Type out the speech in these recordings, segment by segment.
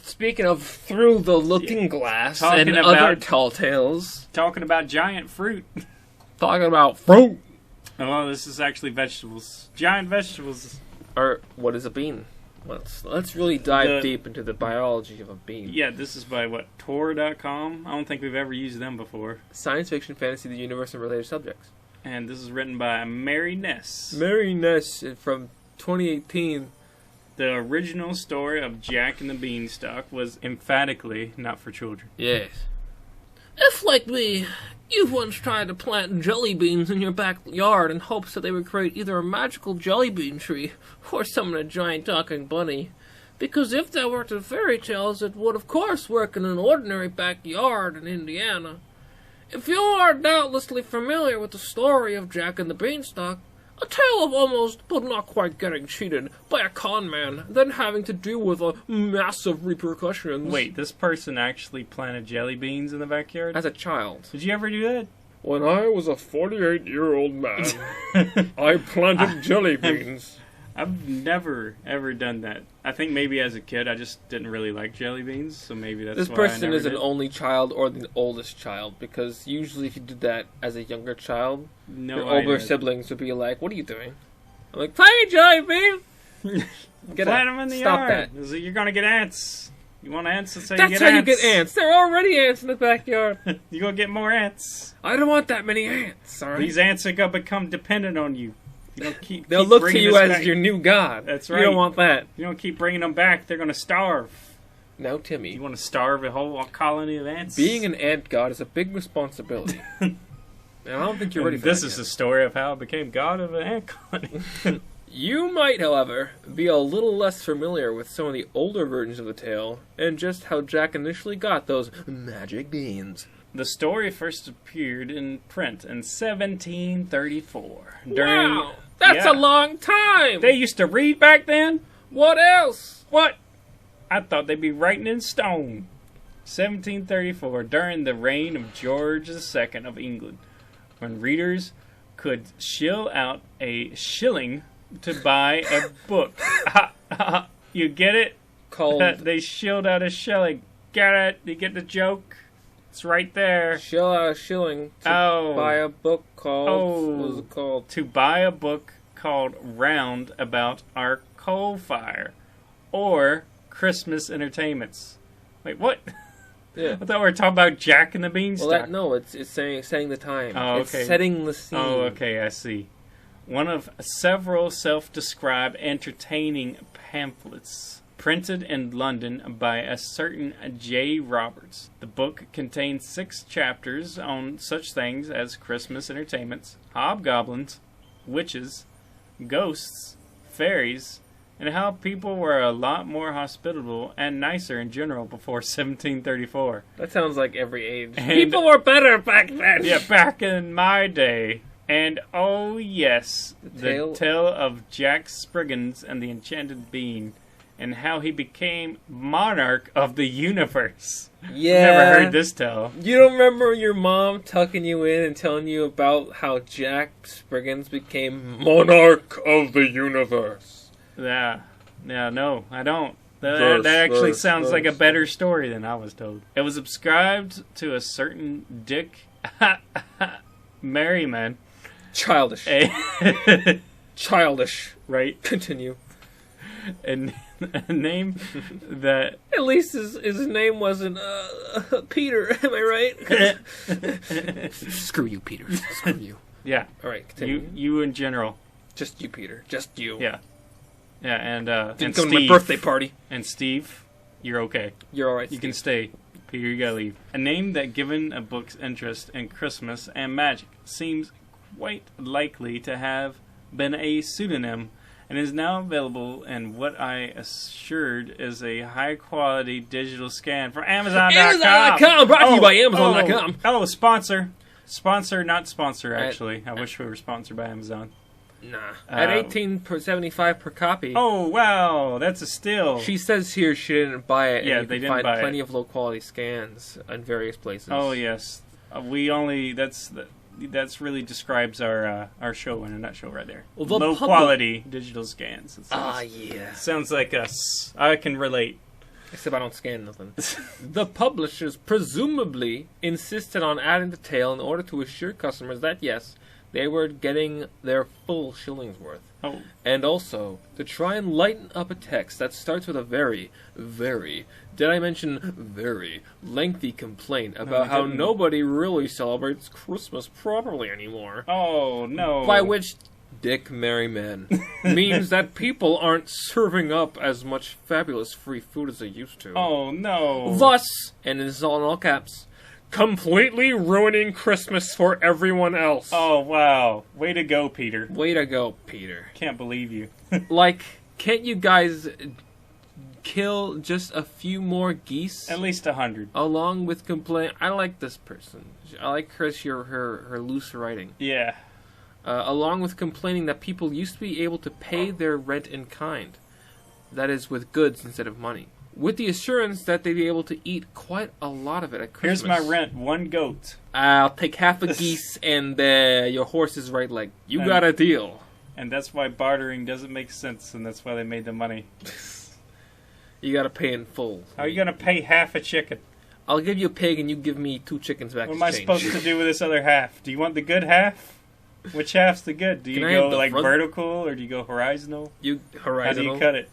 Speaking of Through the Looking Glass Talking and about- other tall tales, Talking about giant fruit. talking about fruit. Oh, this is actually vegetables. Giant vegetables. Or what is a bean? Let's really dive The- deep into the biology of a bean. Yeah, this is by, Tor.com? I don't think we've ever used them before. Science fiction, fantasy, the universe, and related subjects. And this is written by Mary Ness. Mary Ness from 2018. The original story of Jack and the Beanstalk was emphatically not for children. Yes. If, like me, you've once tried to plant jelly beans in your backyard in hopes that they would create either a magical jelly bean tree or summon a giant talking bunny. Because if that worked in fairy tales, it would of course work in an ordinary backyard in Indiana. If you are doubtlessly familiar with the story of Jack and the Beanstalk, a tale of almost but not quite getting cheated by a con man, then having to deal with a massive repercussions. Wait, this person actually planted jelly beans in the backyard? As a child. Did you ever do that? When I was a 48-year-old man, I planted jelly beans. I've never, ever done that. I think maybe as a kid I just didn't really like jelly beans, so maybe that's This why I person never is an did. only child or the oldest child, because usually if you did that as a younger child, No, your I older didn't. siblings would be like, "What are you doing?" I'm like, "Play jelly bean." Plant them in the Stop yard. You're gonna get ants. You want ants? Let's say That's you how get you ants. get ants. There are already ants in the backyard. You're gonna get more ants. I don't want that many ants. All right. These ants are gonna become dependent on you. You don't keep. They'll keep look to bringing you this as back. your new god. That's You right. don't want that. You don't keep bringing them back. They're gonna starve. No, Timmy. You want to starve a whole colony of ants? Being an ant god is a big responsibility. And I don't think you're ready for This that is yet. the story of how I became god of an ant colony. You might, however, be a little less familiar with some of the older versions of the tale, and just how Jack initially got those magic beans. The story first appeared in print in 1734. Wow! That's Yeah. a long time! They used to read back then? What else? What? I thought they'd be writing in stone. 1734, during the reign of George II of England, when readers could shill out a shilling to buy a book. You get it? Called They shilled out a shilling. Get it? You get the joke? It's right there. Shell Out a Shilling to Oh. buy a book called... Oh. What was it called? To buy a book called Round About Our Coal Fire, or Christmas Entertainments. Wait, what? Yeah. I thought we were talking about Jack and the Beanstalk. Well, it's setting the time. Oh, It's okay. setting the scene. Oh, okay, I see. One of several self-described entertaining pamphlets printed in London by a certain J. Roberts. The book contains 6 chapters on such things as Christmas entertainments, hobgoblins, witches, ghosts, fairies, and how people were a lot more hospitable and nicer in general before 1734. That sounds like every age. And- People were better back then! Yeah, back in my day. And oh yes, the tale of Jack Spriggans and the Enchanted Bean, and how he became monarch of the universe. Yeah. Never heard this tale. You don't remember your mom tucking you in and telling you about how Jack Spriggans became monarch of the universe? Yeah, no, I don't. That actually sounds like a better story than I was told. It was subscribed to a certain Dick Merriman. Childish. Childish. Right? Continue. And a name that... At least his name wasn't Peter, am I right? Screw you, Peter. Screw you. Yeah. Alright, continue. You in general. Just you, Peter. Just you. Yeah. Yeah, and Didn't and go to Steve. my birthday party. And Steve, you're okay. You're alright, You Steve. can stay. Peter, you gotta leave. A name that, given a book's interest in Christmas and magic, seems quite likely to have been a pseudonym, and is now available in what I assured is a high-quality digital scan from Amazon.com. Amazon.com, brought to you by Amazon.com. Oh, sponsor. Sponsor, not sponsor, actually. I wish we were sponsored by Amazon. Nah. At $18.75 per copy. Oh, wow. That's a steal. She says here she didn't buy it. Yeah, and you they can didn't find buy it. plenty of low-quality scans in various places. Oh, yes. That's really describes our show in a nutshell right there. Well, the low quality digital scans. Ah, yeah. Sounds like us. I can relate. Except I don't scan nothing. The publishers presumably insisted on adding the tale in order to assure customers that, yes, they were getting their full shilling's worth. Oh. And also, to try and lighten up a text that starts with a very, did I mention very, lengthy complaint about how nobody really celebrates Christmas properly anymore. Oh, no. By which Dick Merryman means that people aren't serving up as much fabulous free food as they used to. Oh, no. Thus, and this is all in all caps, completely ruining Christmas for everyone else. Oh, wow. Way to go, Peter. Way to go, Peter. Can't believe you. Like, can't you guys kill just a few more geese? At least 100. Along with complaint. I like this person. I like her loose writing. Yeah. Along with complaining that people used to be able to pay their rent in kind. That is, with goods instead of money. With the assurance that they'd be able to eat quite a lot of it at Christmas. Here's my rent, 1 goat. I'll take half a geese and your horse's right leg. You got a deal. And that's why bartering doesn't make sense, and that's why they made the money. You gotta pay in full. How are you gonna pay half a chicken? I'll give you a pig and you give me 2 chickens back. What am I supposed to do with this other half? Do you want the good half? Which half's the good? Do you go like vertical or do you go horizontal? Horizontal. How do you cut it?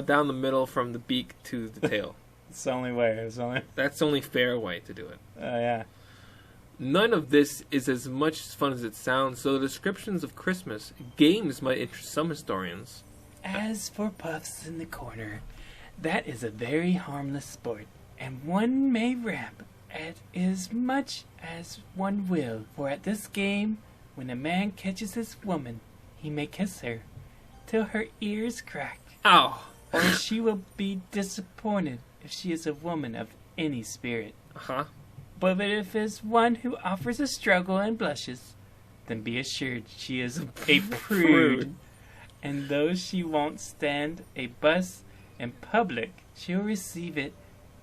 Down the middle from the beak to the tail. It's the only way. That's the only fair way to do it. Yeah. None of this is as much fun as it sounds, so the descriptions of Christmas games might interest some historians. As for puffs in the corner, that is a very harmless sport, and one may rap at as much as one will. For at this game, when a man catches his woman, he may kiss her till her ears crack. Ow! Or she will be disappointed if she is a woman of any spirit. Uh-huh. But if it is one who offers a struggle and blushes, then be assured she is a prude. And though she won't stand a buss in public, she'll receive it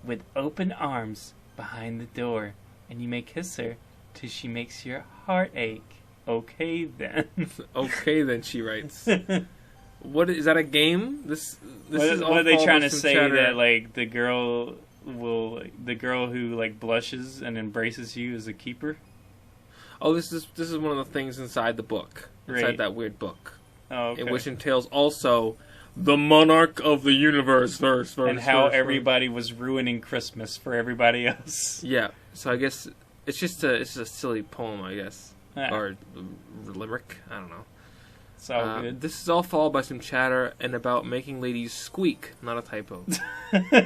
with open arms behind the door. And you may kiss her till she makes your heart ache. Okay then. Okay then, she writes. What is that, a game? This is all. What are they trying to say? chatter. That like the girl who like blushes and embraces you is a keeper? Oh, this is one of the things inside the book. Inside that weird book. Oh, okay. Which entails also the monarch of the universe and how everybody was ruining Christmas for everybody else. Yeah. So I guess it's just a silly poem, I guess. Yeah. Or limerick. I don't know. It's all good. This is all followed by some chatter and about making ladies squeak, not a typo.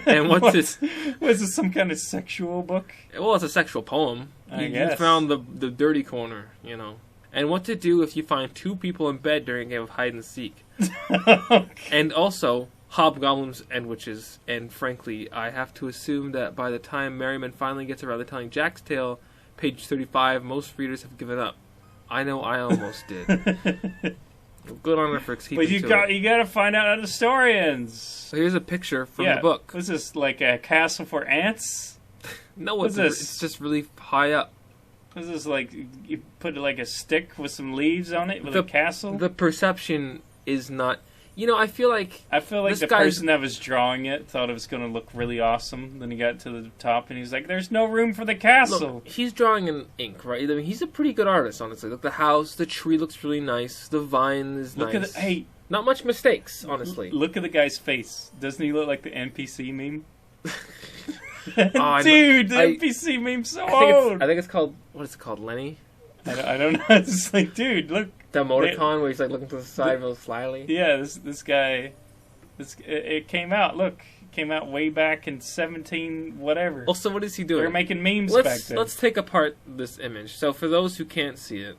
And what's this? Was this some kind of sexual book? Well, it's a sexual poem. I You found the dirty corner, you know. And what to do if you find 2 people in bed during a game of hide and seek. Okay. And also hobgoblins and witches. And frankly, I have to assume that by the time Merriman finally gets around to telling Jack's tale, page 35, most readers have given up. I know I almost did. Good on her for keeping But you got to find out how historians. So here's a picture from the book. Was this like a castle for ants? No, it's just really high up. Was this like you put like a stick with some leaves on it with a castle? The perception is not. You know, I feel like the person that was drawing it thought it was going to look really awesome. Then he got to the top and he's like, "There's no room for the castle." Look, he's drawing in ink, right? I mean, he's a pretty good artist, honestly. Look, the house, the tree looks really nice. The vine is nice. Not much mistakes, honestly. Look at the guy's face. Doesn't he look like the NPC meme? Oh, dude, the NPC meme's so old. I think it's called, what is it called, Lenny? I don't know. It's like, dude, look. The emoticon where he's like looking to the side real slyly. Yeah, this guy. It came out. Look, it came out way back in 17 whatever. Also, what is he doing? They're making memes back then. Let's take apart this image. So for those who can't see it,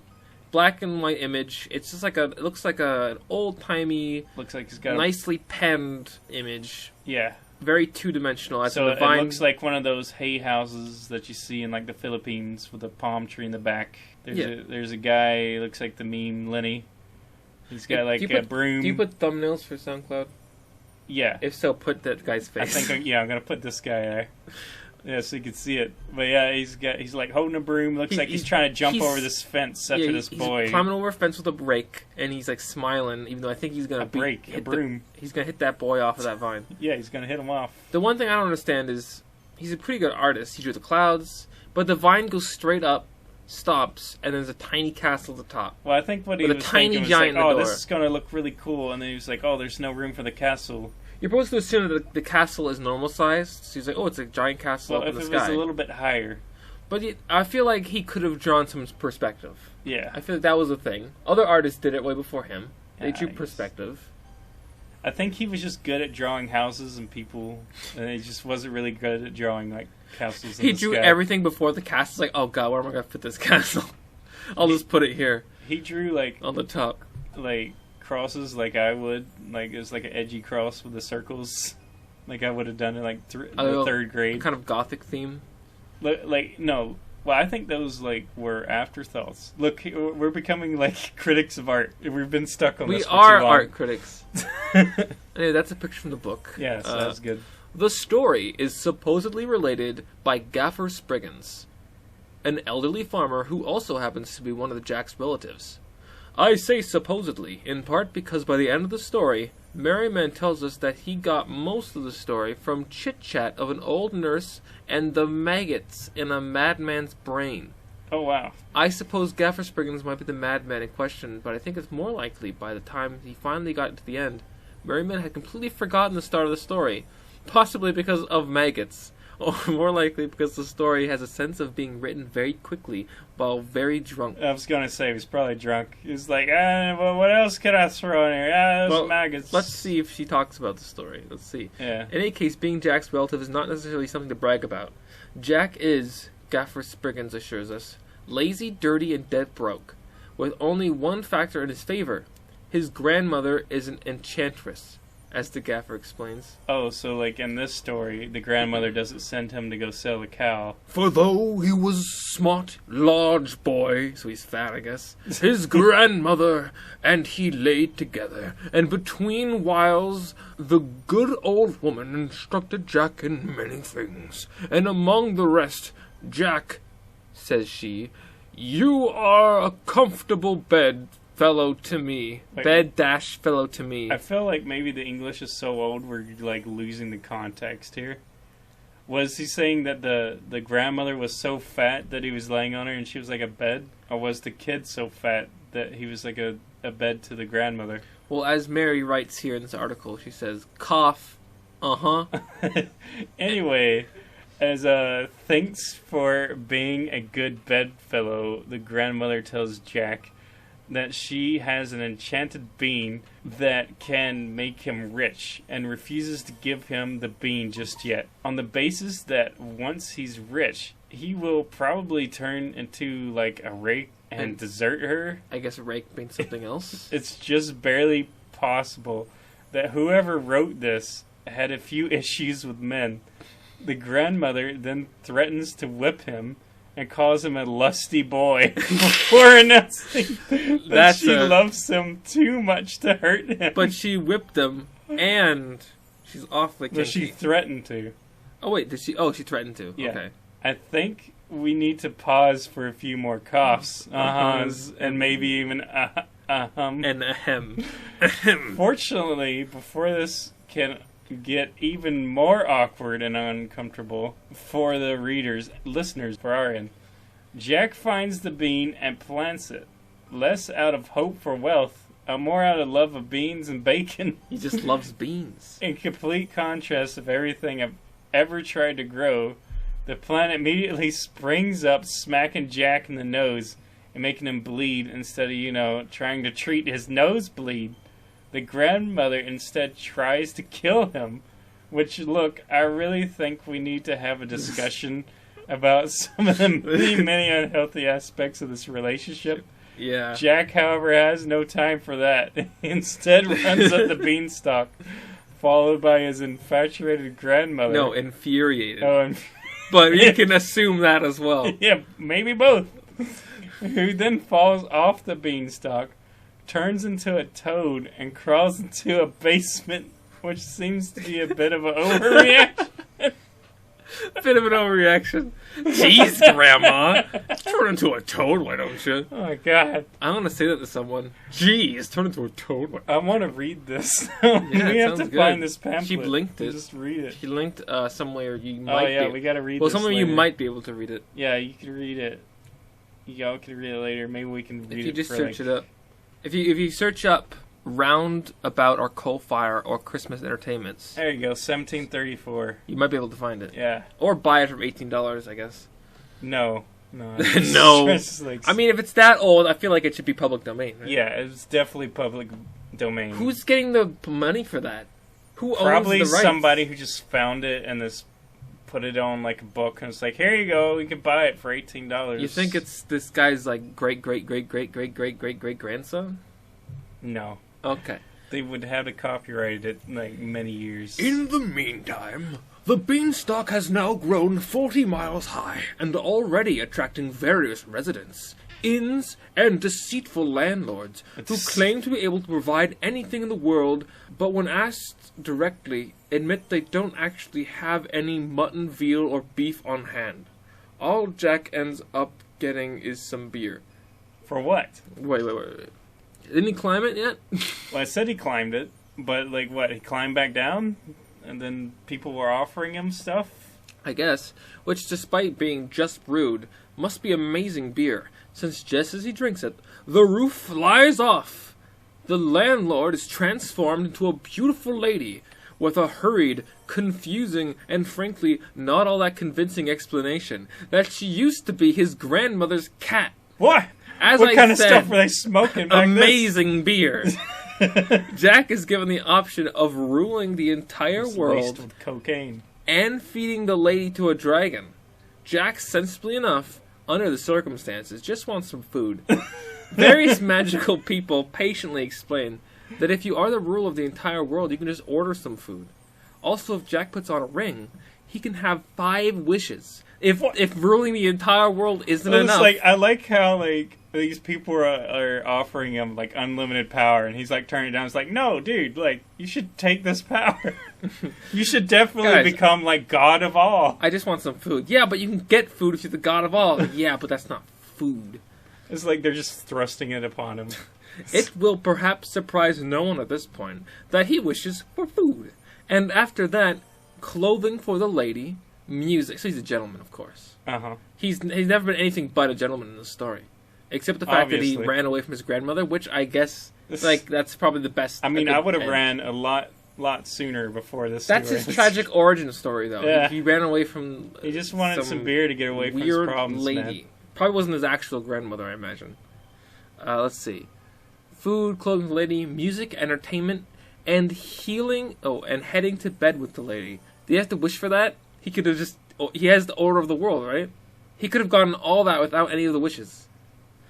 black and white image. It's just like it looks like an old timey. Looks like he's got nicely penned image. Yeah. Very 2-dimensional. So it looks like one of those hay houses that you see in like the Philippines with a palm tree in the back. There's a guy, looks like the meme Lenny. He's got a broom. Do you put thumbnails for SoundCloud? Yeah. If so, put that guy's face. I'm going to put this guy there. Yeah, so you can see it. But yeah, he's like holding a broom. Looks like he's trying to jump over this fence after this boy. He's climbing over a fence with a rake, and he's like smiling, even though I think he's gonna a broom. He's gonna hit that boy off of that vine. Yeah, he's gonna hit him off. The one thing I don't understand is he's a pretty good artist. He drew the clouds, but the vine goes straight up, stops, and there's a tiny castle at the top. Well, I think what he was thinking was like, oh, this is gonna look really cool, and then he was like, oh, there's no room for the castle. You're supposed to assume that the castle is normal sized, so he's like, oh, it's a giant castle up in the sky. Well, if it was a little bit higher. But I feel like he could have drawn some perspective. Yeah. I feel like that was a thing. Other artists did it way before him. They drew perspective. I think he was just good at drawing houses and people, and he just wasn't really good at drawing, like, castles in the sky. He drew everything before the castle. It's like, oh god, where am I going to fit this castle? I'll just put it here. He drew, like... on the top. Like... crosses like I would, like it was like an edgy cross with the circles, like I would have done in like the third grade. Kind of gothic theme. Like no, well I think those like were afterthoughts. Look, we're becoming like critics of art. We've been stuck on this for too long. We are art critics. Anyway, that's a picture from the book. Yeah, so that's good. The story is supposedly related by Gaffer Spriggans, an elderly farmer who also happens to be one of Jack's relatives. I say supposedly, in part because by the end of the story, Merriman tells us that he got most of the story from chit-chat of an old nurse and the maggots in a madman's brain. Oh, wow. I suppose Gaffer Spriggans might be the madman in question, but I think it's more likely by the time he finally got to the end, Merriman had completely forgotten the start of the story, possibly because of maggots. Or more likely because the story has a sense of being written very quickly while very drunk. I was going to say he was probably drunk. He was like, well, what else could I throw in here? Those maggots. Let's see if she talks about the story. Let's see. Yeah. In any case, being Jack's relative is not necessarily something to brag about. Jack is, Gaffer Spriggans assures us, lazy, dirty, and dead broke, with only one factor in his favor. His grandmother is an enchantress. As the Gaffer explains. Oh, so like in this story, the grandmother doesn't send him to go sell a cow. For though he was smart, large boy, so he's fat, I guess, his grandmother and he laid together, and between whiles the good old woman instructed Jack in many things, and among the rest, Jack, says she, you are a comfortable bed fellow to me. Wait, bed-fellow to me. I feel like maybe the English is so old we're like losing the context here. Was he saying that the grandmother was so fat that he was laying on her and she was like a bed? Or was the kid so fat that he was like a bed to the grandmother? Well, as Mary writes here in this article, she says, cough, Anyway, as thanks for being a good bedfellow, the grandmother tells Jack that she has an enchanted bean that can make him rich and refuses to give him the bean just yet, on the basis that once he's rich, he will probably turn into like a rake and desert her. I guess a rake means something else. It's just barely possible that whoever wrote this had a few issues with men. The grandmother then threatens to whip him and calls him a lusty boy before announcing that she loves him too much to hurt him. But she whipped him, and she's awfully kinky. But she threatened to. Oh, wait, did she? Oh, she threatened to. Yeah. Okay. I think we need to pause for a few more coughs, uh-huhs, and maybe even a-hum. And ahem. Fortunately, before this can get even more awkward and uncomfortable for the listeners for our end, Jack finds the bean and plants it, less out of hope for wealth, more out of love of beans and bacon. He just loves beans. In complete contrast of everything I've ever tried to grow, the plant immediately springs up, smacking Jack in the nose and making him bleed instead of, trying to treat his nosebleed. The grandmother instead tries to kill him, which, look, I really think we need to have a discussion about some of the many unhealthy aspects of this relationship. Yeah. Jack, however, has no time for that. Instead runs up the beanstalk, followed by his infatuated grandmother. No, infuriated. Oh, but you can assume that as well. Yeah, maybe both. Who then falls off the beanstalk, turns into a toad, and crawls into a basement, which seems to be a bit of an overreaction. bit of an overreaction. Jeez, Grandma. Turn into a toad, why don't you? Oh my god. I want to say that to someone. Jeez, turn into a toad. I want to read this. Yeah, we have to good. find this pamphlet. She linked it. Just read it. She linked somewhere you might Oh yeah, be. we gotta read Well, this somewhere later. you might be able to read it. Yeah, you can read it. Y'all can read it later. Maybe we can read it. If you just for search it up. If you search up roundabout or coal fire or Christmas entertainments, There you go, 1734. you might be able to find it. Yeah. Or buy it from $18, I guess. No. No. It's like, I mean, if it's that old, I feel like it should be public domain. Right? yeah, it's definitely public domain. Who's getting the money for that? Who Probably owns the rights? somebody who just found it and this put it on like a book and it's like, here you go, you can buy it for $18. You think it's this guy's like great grandson? No. Okay. They would have to copyright it like many years. In the meantime, the Beanstalk has now grown 40 miles high and already attracting various residents, inns, and deceitful landlords who claim to be able to provide anything in the world, but when asked directly, admit they don't actually have any mutton, veal, or beef on hand. All Jack ends up getting is some beer. For what? Wait. Didn't he climb it yet? Well, I said he climbed it, but like what? He climbed back down, and then people were offering him stuff. I guess, which despite being just brewed, must be amazing beer, since just as he drinks it, the roof flies off. The landlord is transformed into a beautiful lady, with a hurried, confusing, and frankly not all that convincing explanation that she used to be his grandmother's cat. What? As What I kind said, of stuff were they smoking back amazing beer. Jack is given the option of ruling the entire then? world Laced with cocaine. and feeding the lady to a dragon. Jack, sensibly enough, under the circumstances, just wants some food. Various magical people patiently explain that if you are the ruler of the entire world, you can just order some food. Also, if Jack puts on a ring, he can have 5 wishes. If ruling the entire world isn't It's enough, like I like how like these people are offering him like unlimited power, and he's like turning it down. It's like, no, dude, like you should take this power. You should definitely Guys, become like God of all. I just want some food. Yeah, but you can get food if you're the god of all. Yeah, but that's not food. It's like they're just thrusting it upon him. It will perhaps surprise no one at this point that he wishes for food. And after that, clothing for the lady, music. So he's a gentleman, of course. Uh-huh. He's never been anything but a gentleman in the story. Except the fact that Obviously. he ran away from his grandmother, which I guess, like, that's probably the best. I mean, at the I would have end. ran a lot sooner before this. That's story. his tragic origin story, though. Yeah. He ran away from He just wanted some beer to get away from his weird problems, lady. man. Probably wasn't his actual grandmother, I imagine. Let's see. Food, clothing with the lady, music, entertainment, and healing. Oh, and heading to bed with the lady. Do you have to wish for that? He could have just... Oh, he has the order of the world, right? He could have gotten all that without any of the wishes.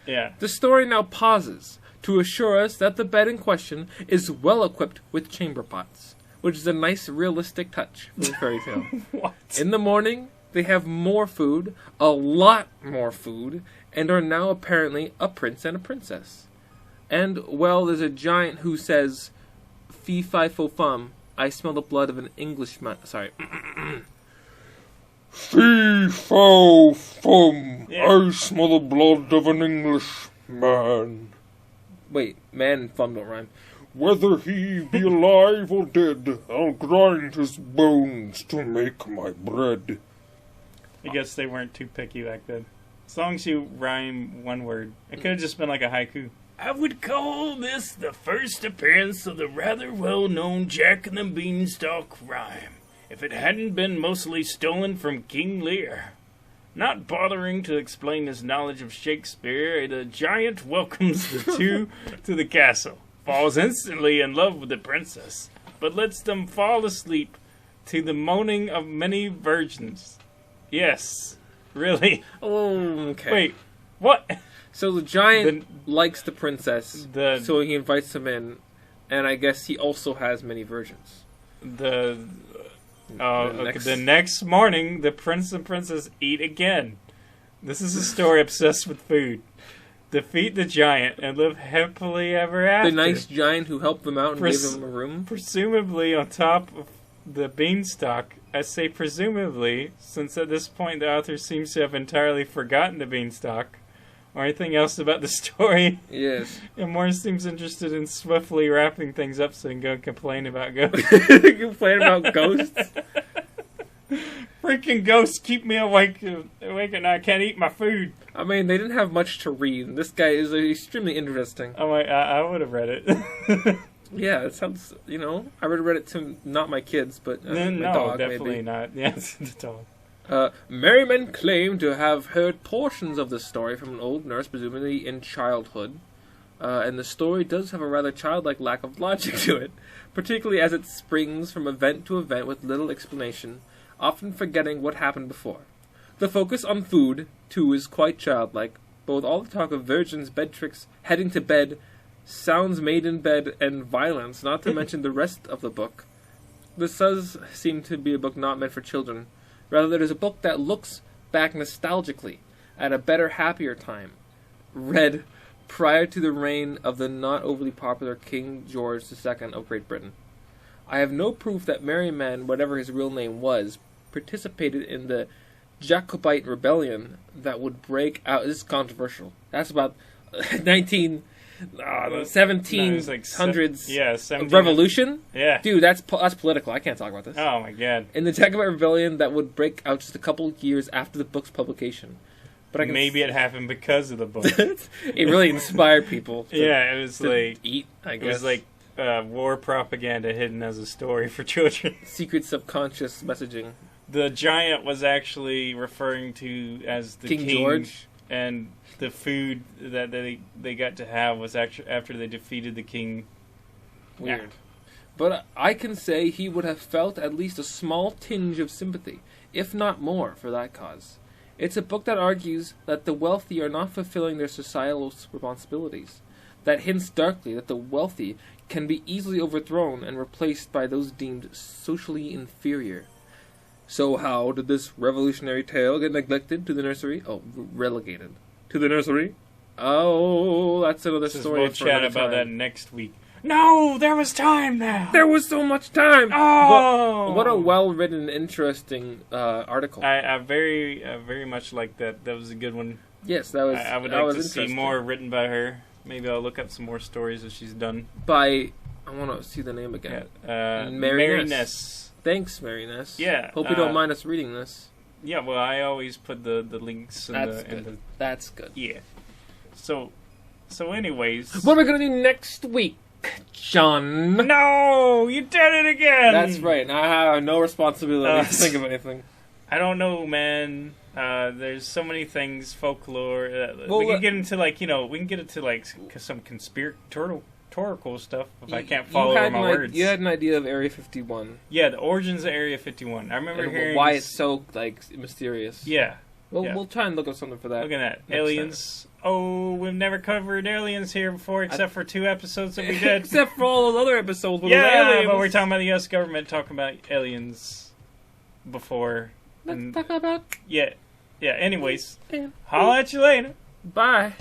Yeah. The story now pauses to assure us that the bed in question is well equipped with chamber pots, which is a nice realistic touch for the fairy tale. What? In the morning, they have more food, a lot more food, and are now apparently a prince and a princess. And, well, there's a giant who says, "Fee fi fo fum, I smell the blood of an Englishman." Sorry. Fee, fo, fum, Yeah. I smell the blood of an Englishman. Wait, man and fum don't rhyme. Whether he be alive or dead, I'll grind his bones to make my bread. I guess they weren't too picky back then. As long as you rhyme one word. It could have just been like a haiku. I would call this the first appearance of the rather well-known Jack and the Beanstalk rhyme, if it hadn't been mostly stolen from King Lear. Not bothering to explain his knowledge of Shakespeare, the giant welcomes the two to the castle, falls instantly in love with the princess, but lets them fall asleep to the moaning of many virgins. Yes, really. Okay. Wait, what? So the giant likes the princess, The- so he invites him in, and I guess he also has many virgins. The next- the next morning, the prince and princess eat again. This is a story obsessed with food. Defeat the giant and live happily ever after. The nice giant who helped them out and Pres- gave them a room. Presumably on top of the Beanstalk. I say presumably, since at this point the author seems to have entirely forgotten the Beanstalk, or anything else about the story. Yes. And more seems interested in swiftly wrapping things up so he can go and complain about ghosts. Complain about ghosts? Freaking ghosts keep me awake at night. I can't eat my food. I mean, they didn't have much to read. This guy is extremely interesting. Oh, I would have read it. Yeah, it sounds, I would have read it to not my kids, but my no, dog, definitely maybe. not. Yes, the dog. Merriman claimed to have heard portions of the story from an old nurse, presumably in childhood. And the story does have a rather childlike lack of logic to it, particularly as it springs from event to event with little explanation, often forgetting what happened before. The focus on food, too, is quite childlike, but with all the talk of virgins, bed tricks, heading to bed, sounds made in bed, and violence, not to mention the rest of the book. This does seem to be a book not meant for children. Rather, it is a book that looks back nostalgically at a better, happier time, read prior to the reign of the not overly popular King George II of Great Britain. I have no proof that Merryman, whatever his real name was, participated in the Jacobite rebellion that would break out. This is controversial. That's about 1700s revolution. Yeah, dude, that's political. I can't talk about this. Oh my god! In the Jacobite rebellion that would break out just a couple years after the book's publication. But maybe it happened because of the book. It really inspired people. It was like eat. I guess it was like war propaganda hidden as a story for children. Secret subconscious messaging. The giant was actually referring to as the King George, and the food that they got to have was actually after they defeated the king. Weird. Yeah. But I can say he would have felt at least a small tinge of sympathy, if not more, for that cause. It's a book that argues that the wealthy are not fulfilling their societal responsibilities, that hints darkly that the wealthy can be easily overthrown and replaced by those deemed socially inferior. So how did this revolutionary tale get neglected to the nursery? Oh, relegated. To the nursery? Oh, that's another story. We'll chat about that next week. No, there was time now. There was so much time. Oh, but what a well-written, interesting article. I very much like that. That was a good one. Yes, that was. I would like to see more written by her. Maybe I'll look up some more stories that she's done. I want to see the name again. Mary Ness. Thanks, Mary Ness. Yeah. Hope you don't mind us reading this. Yeah, well, I always put the links in That's good. Yeah. So anyways, what are we gonna do next week, John? No, you did it again. That's right. Now I have no responsibility to think of anything. I don't know, man. There's so many things. Folklore. We can get into we can get into some conspiratorial stuff if I can't follow my words. You had an idea of Area 51. Yeah, the origins of Area 51. I remember hearing why it's so mysterious. Yeah. Well, we'll try and look up something for that. Look at that. Aliens. Time. Oh, we've never covered aliens here before, except for 2 episodes that we did. Except for all those other episodes. With aliens. But we're talking about the U.S. government talking about aliens before. Let's talk about... Yeah. Anyways, holla at you later. Bye.